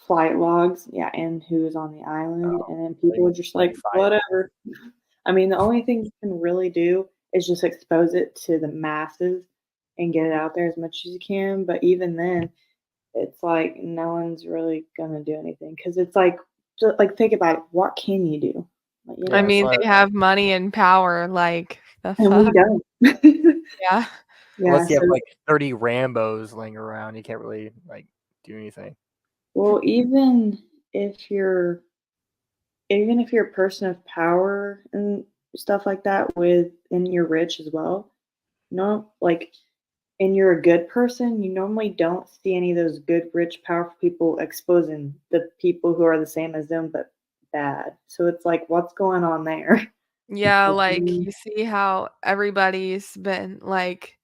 S1: Flight logs, yeah, and who was on the island,
S3: Oh,
S1: and then people were just like,
S3: 35.
S1: whatever. I mean, the only thing you can really do is just expose it to the masses and get it out there as much as you can. But even then, it's like no one's really gonna do anything because it's like, just, like think about it. What can you do? Like, you
S2: I
S1: know,
S2: mean, they have money and power, like the
S1: and we
S2: fuck.
S1: don't.
S2: Yeah.
S1: Yeah.
S3: Unless you have
S1: So,
S3: like 30 Rambos laying around, you can't really like do anything.
S1: well, even if you're a person of power and stuff like that, and you're rich as well, no, like, and you're a good person, you normally don't see any of those good, rich, powerful people exposing the people who are the same as them but bad. So it's like, what's going on there?
S2: Yeah, like you see how everybody's been like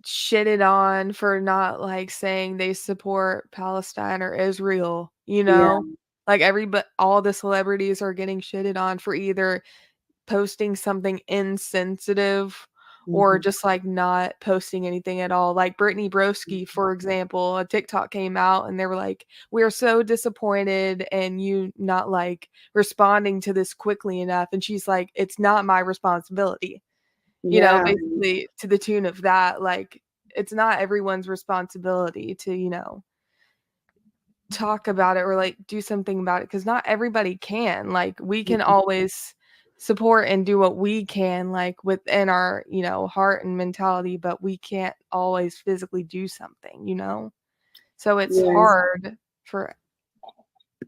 S2: shitted on for not like saying they support Palestine or Israel, you know? Like all the celebrities are getting shitted on for either posting something insensitive or just like not posting anything at all. Like Brittany Broski, for example, a TikTok came out and they were like, "We're so disappointed in you not like responding to this quickly enough." And she's like, "It's not my responsibility." You know,
S1: Yeah.
S2: basically to the tune of that, like it's not everyone's responsibility to, you know, talk about it or like do something about it because not everybody can. Like we can always support and do what we can like within our, you know, heart and mentality, but we can't always physically do something, you know? So it's hard for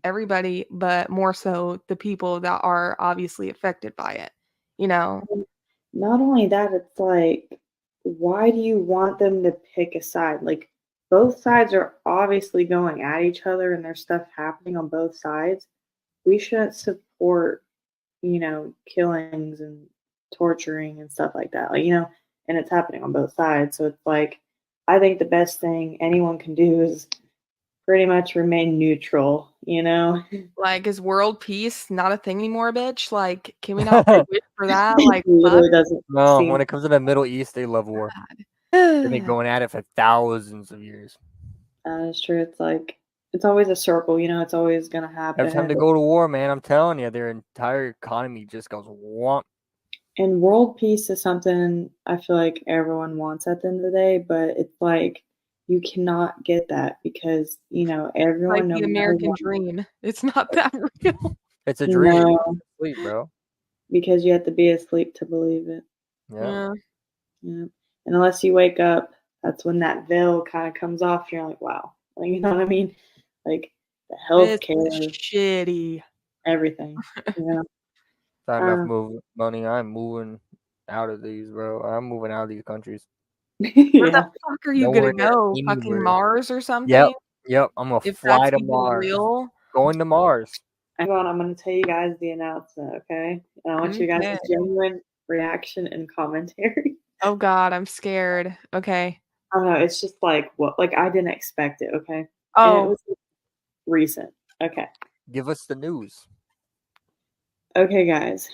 S2: everybody, but more so the people that are obviously affected by it, you know?
S1: Not only that, it's like, why do you want them to pick a side? Like, both sides are obviously going at each other and there's stuff happening on both sides. We shouldn't support, killings and torturing and stuff like that. Like, and it's happening on both sides. So it's like, I think the best thing anyone can do is pretty much remain neutral,
S2: Like, is world peace not a thing anymore, bitch? Like, can we not wish for that? Like,
S1: It really
S2: fuck.
S1: doesn't
S3: No,
S1: seem
S3: when it comes to the Middle East, they love war. They've been going at it for thousands of years.
S1: It's true. It's like, it's always a circle, it's always going to happen.
S3: Every time they go to war, man, I'm telling you, their entire economy just goes womp.
S1: And world peace is something I feel like everyone wants at the end of the day, but it's like, you cannot get that because, everyone
S2: like the American dream. It's not that real.
S3: It's a dream.
S1: No,
S3: Sleep, bro.
S1: because you have to be asleep to believe it.
S3: Yeah.
S1: And unless you wake up, that's when that veil kind of comes off. You're like, wow. Like, you know what I mean? Like the
S2: This
S1: healthcare,
S2: is shitty.
S1: everything.
S3: Not enough money. I'm moving out of these, bro. I'm moving out of these countries.
S2: Where
S1: Yeah.
S2: the fuck are you
S3: Nowhere
S2: gonna go?
S3: near
S2: Fucking
S3: anywhere.
S2: Mars or something?
S3: Yep. I'm gonna
S2: If
S3: fly
S2: that's
S3: to
S2: even
S3: Mars.
S2: real.
S3: Going to Mars.
S1: Hang on, I'm going to tell you guys the announcement, okay? And I want you guys'
S2: Okay.
S1: genuine reaction and commentary.
S2: Oh God, I'm scared. Okay.
S1: I don't know. It's just like what? Like I didn't expect it. Okay. And it
S2: Oh,
S1: was recent. Okay.
S3: Give us the news.
S1: Okay, guys.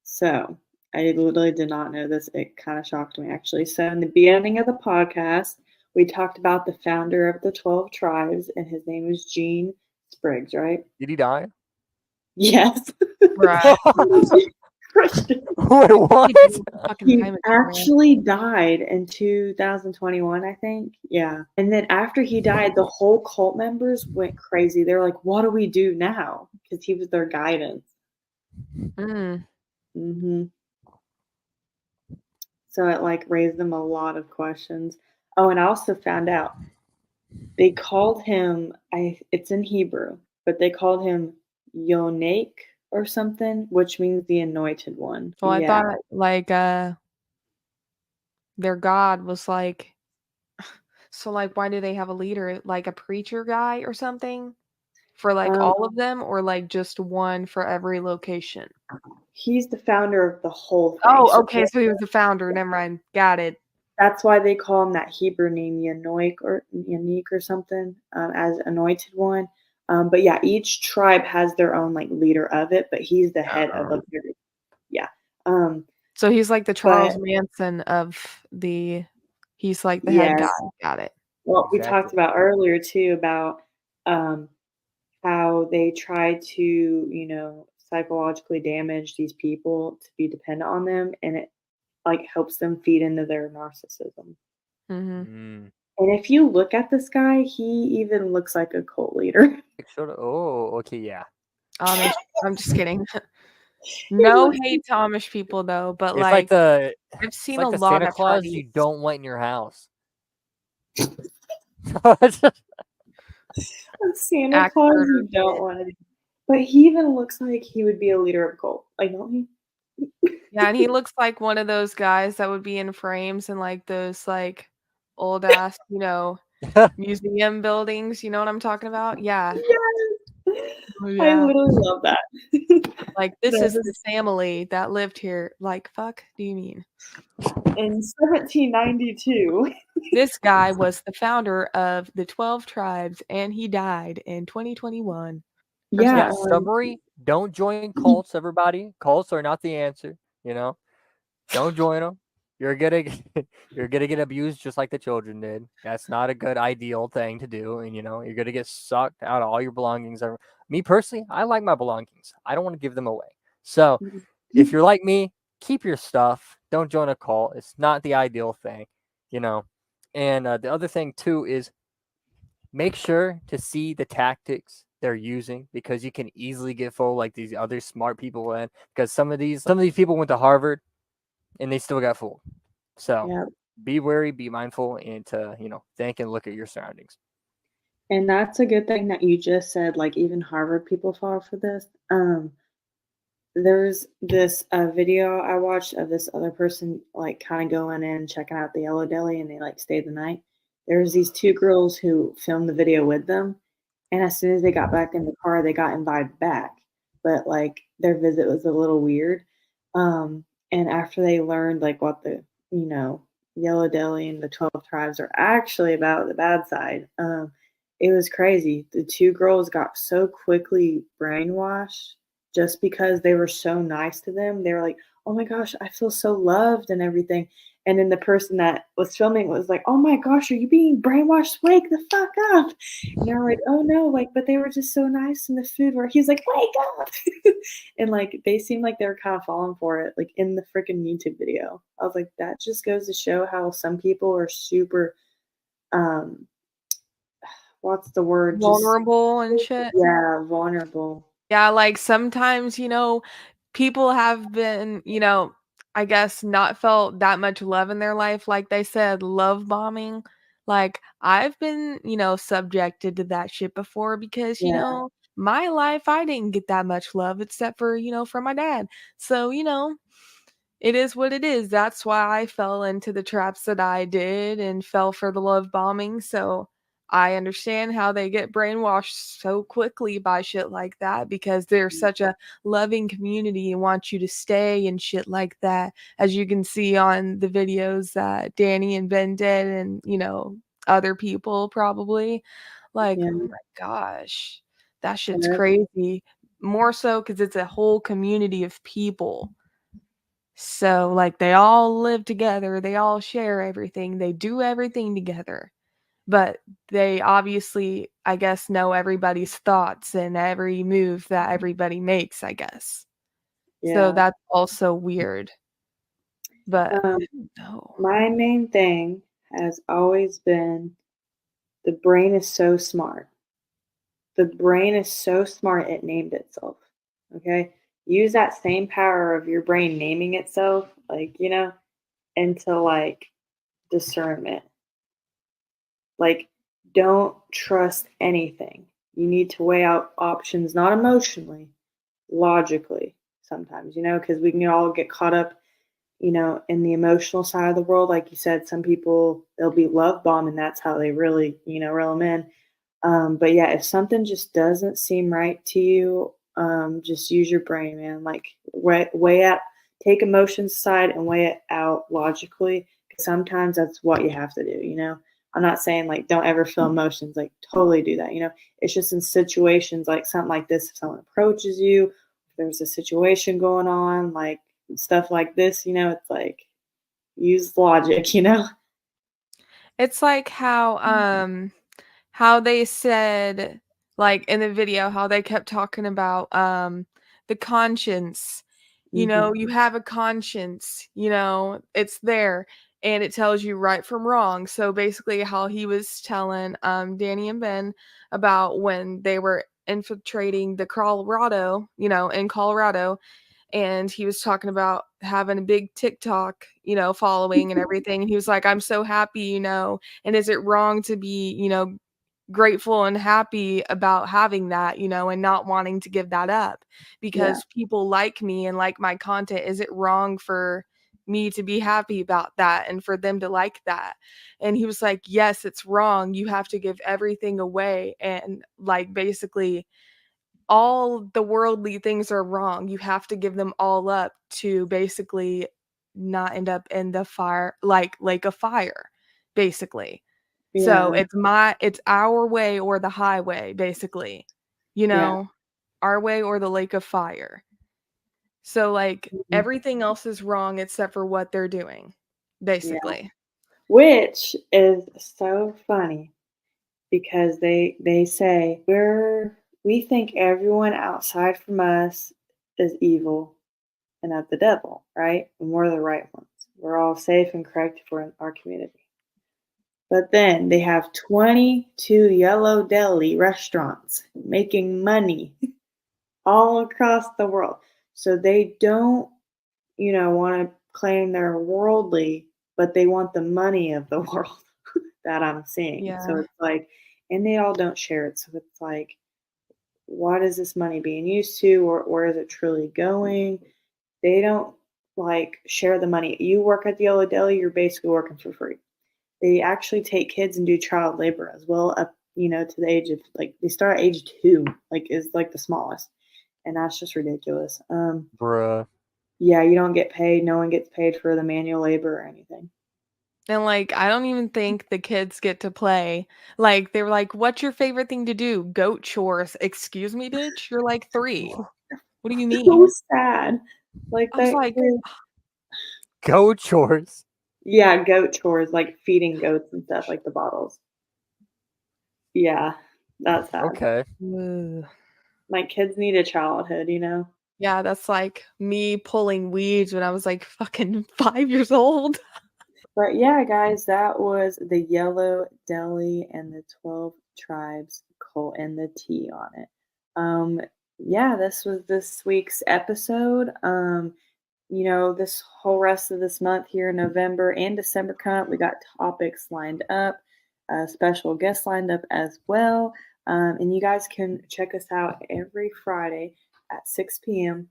S1: So I literally did not know this. It kind of shocked me actually. So in the beginning of the podcast, we talked about the founder of the 12 tribes, and his name was Gene Spriggs, right?
S3: Did he die?
S1: Yes.
S2: right.
S1: Christian.
S3: Wait, what?
S1: He actually died in 2021, I think. Yeah. And then after he died, the whole cult members went crazy. They were like, what do we do now? Because he was their guidance.
S2: Mm.
S1: So it like raised them a lot of questions. Oh, and I also found out they called him, it's in Hebrew, but they called him Yonek or something, which means the anointed one.
S2: Well, I
S1: Yeah.
S2: thought like their God was like, so like why do they have a leader, like a preacher guy or something for like all of them, or like just one for every location?
S1: He's the founder of the whole thing.
S2: Oh, okay, so he was the founder. Never mind. Got it.
S1: That's why they call him that Hebrew name Yanoik or something, as anointed one. But yeah, each tribe has their own like leader of it, but he's the head of it. Yeah.
S2: So he's like the Charles Manson of the. He's like the head guy. Got it.
S1: Well, we talked about earlier too about how they try to psychologically damage these people to be dependent on them, and it like helps them feed into their narcissism.
S2: Mm-hmm.
S1: And if you look at this guy, he even looks like a cult leader.
S3: Oh, okay, yeah.
S2: Amish. I'm just kidding. No hate to Amish people though, but
S3: It's like the
S2: I've seen
S3: like
S2: a
S3: the
S2: lot
S3: Santa
S2: of
S3: Claus
S2: parties.
S3: you don't want in your house.
S1: Santa Claus you don't want to. But he even looks like he would be a leader of a cult. Like, don't he?
S2: Yeah, and he looks like one of those guys that would be in frames in like those like old ass, museum buildings. You know what I'm talking about? Yeah.
S1: Yes.
S2: Yeah.
S1: I literally love that.
S2: Like, this is the family that lived here. Like, fuck do you mean?
S1: In 1792.
S2: This guy was the founder of the 12 tribes, and he died in 2021.
S1: Yeah.
S3: Summary, don't join cults, everybody. Cults are not the answer, Don't join them. You're gonna get abused just like the children did. That's not a good ideal thing to do, and you're gonna get sucked out of all your belongings. Me personally, I like my belongings. I don't want to give them away. So if you're like me, keep your stuff. Don't join a cult. It's not the ideal thing, And the other thing too is make sure to see the tactics they're using, because you can easily get fooled like these other smart people in. Because some of these people went to Harvard and they still got fooled. So be wary, be mindful, and to think and look at your surroundings.
S1: And that's a good thing that you just said. Like, even Harvard people fall for this. There's this video I watched of this other person like kind of going in checking out the Yellow Deli, and they like stayed the night. There's these two girls who filmed the video with them, and as soon as they got back in the car, they got invited back. But like their visit was a little weird. And after they learned like what the Yellow Deli and the 12 tribes are actually about, the bad side, it was crazy. The two girls got so quickly brainwashed just because they were so nice to them. They were like, oh my gosh, I feel so loved and everything. And then the person that was filming was like, oh my gosh, are you being brainwashed? Wake the fuck up. And they're like, oh no, like, but they were just so nice in the food, where he's like, wake up. And like, they seemed like they were kind of falling for it, like in the freaking YouTube video. I was like, that just goes to show how some people are super, what's the word?
S2: Vulnerable and shit.
S1: Yeah, vulnerable.
S2: Yeah, like sometimes, people have been, I guess not felt that much love in their life. Like they said, love bombing. Like I've been, subjected to that shit before because, my life, I didn't get that much love except for, from my dad. So, it is what it is. That's why I fell into the traps that I did and fell for the love bombing. So I understand how they get brainwashed so quickly by shit like that because they're such a loving community and want you to stay and shit like that. As you can see on the videos that Danny and Ben did and, other people probably. Like,
S1: Yeah.
S2: oh my gosh, that shit's
S1: Yeah.
S2: crazy. More so because it's a whole community of people. So, like, they all live together, they all share everything, they do everything together. But they obviously, I guess, know everybody's thoughts and every move that everybody makes, I guess. So
S1: Yeah.
S2: that's also weird. But no.
S1: My main thing has always been the brain is so smart. The brain is so smart it named itself. Okay? Use that same power of your brain naming itself, into discernment. Like, don't trust anything. You need to weigh out options, not emotionally, logically sometimes, because we can all get caught up, in the emotional side of the world. Like you said, some people, they'll be love bombed and that's how they really, reel them in. But yeah, if something just doesn't seem right to you, just use your brain, man. Like, take emotions aside and weigh it out logically. 'Cause sometimes that's what you have to do. I'm not saying like don't ever feel emotions, like totally do that. It's just in situations like something like this, if someone approaches you, if there's a situation going on, like stuff like this, it's like use logic.
S2: It's like how they said, like, in the video, how they kept talking about, the conscience.
S1: Mhm.
S2: You have a conscience, it's there, and it tells you right from wrong. So, basically, how he was telling, Danny and Ben about when they were infiltrating the Colorado, in Colorado, and he was talking about having a big TikTok, following and everything, and he was like, "I'm so happy, and is it wrong to be, grateful and happy about having that, and not wanting to give that up
S1: Yeah.
S2: because people like me and like my content. Is it wrong for me to be happy about that and for them to like that?" And he was like, "Yes, it's wrong. You have to give everything away." And like basically all the worldly things are wrong. You have to give them all up to basically not end up in the fire, like lake of fire, basically. So
S1: Yeah.
S2: it's our way or the highway, basically. You
S1: Yeah.
S2: know, our way or the lake of fire. So like
S1: Mhm.
S2: everything else is wrong except for what they're doing,
S1: Yeah.
S2: basically.
S1: Which is so funny because they say we think everyone outside from us is evil and of the devil, right? And we're the right ones. We're all safe and correct for our community. But then they have 22 yellow deli restaurants making money all across the world. So they don't, want to claim they're worldly, but they want the money of the world that I'm seeing. So
S2: Yeah.
S1: it's like, and they all don't share it. So it's like, what is this money being used to, or where is it truly going? They don't share the money. You work at the Yellow Deli, you're basically working for free. They actually take kids and do child labor as well, up to the age of they start at age 2, is the smallest, and that's just ridiculous.
S3: Bruh.
S1: Yeah, you don't get paid. No one gets paid for the manual labor or anything.
S2: And like I don't even think the kids get to play. Like they were like, "What's your favorite thing to do?" "Goat chores." "Excuse me, bitch? You're like 3. What do you
S1: So
S2: mean?"
S1: sad. Like
S2: I was
S1: that
S2: like,
S1: kid.
S3: Go chores.
S1: Yeah, goat chores, like feeding goats and stuff, like the bottles. Yeah, that's sad.
S3: Okay.
S2: "Ugh."
S1: My kids need a childhood.
S2: Yeah, that's like me pulling weeds when I was like fucking 5 years old.
S1: But yeah, guys, that was the Yellow Deli and the 12 Tribes cult and the tea on it. Yeah, this was this week's episode. This whole rest of this month here in November and December coming up, we got topics lined up, special guests lined up as well. And you guys can check us out every Friday at 6 p.m.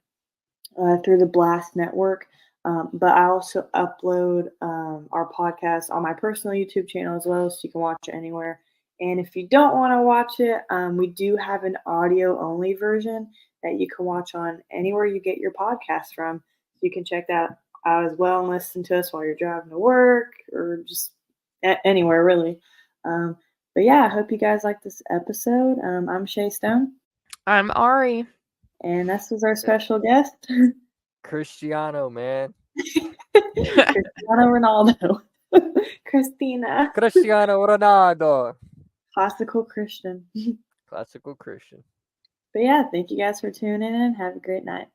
S1: Through the Blast Network. But I also upload our podcast on my personal YouTube channel as well, so you can watch it anywhere. And if you don't want to watch it, we do have an audio-only version that you can watch on anywhere you get your podcast from. So you can check that out as well and listen to us while you're driving to work or just anywhere, really. But yeah, I hope you guys like this episode. I'm Shaye Stone.
S2: I'm Ari.
S1: And this was our special guest.
S3: Cristiano, man.
S1: Cristiano Ronaldo. Christina.
S3: Cristiano Ronaldo.
S1: Classical Christian.
S3: Classical Christian.
S1: But yeah, thank you guys for tuning in. Have a great night.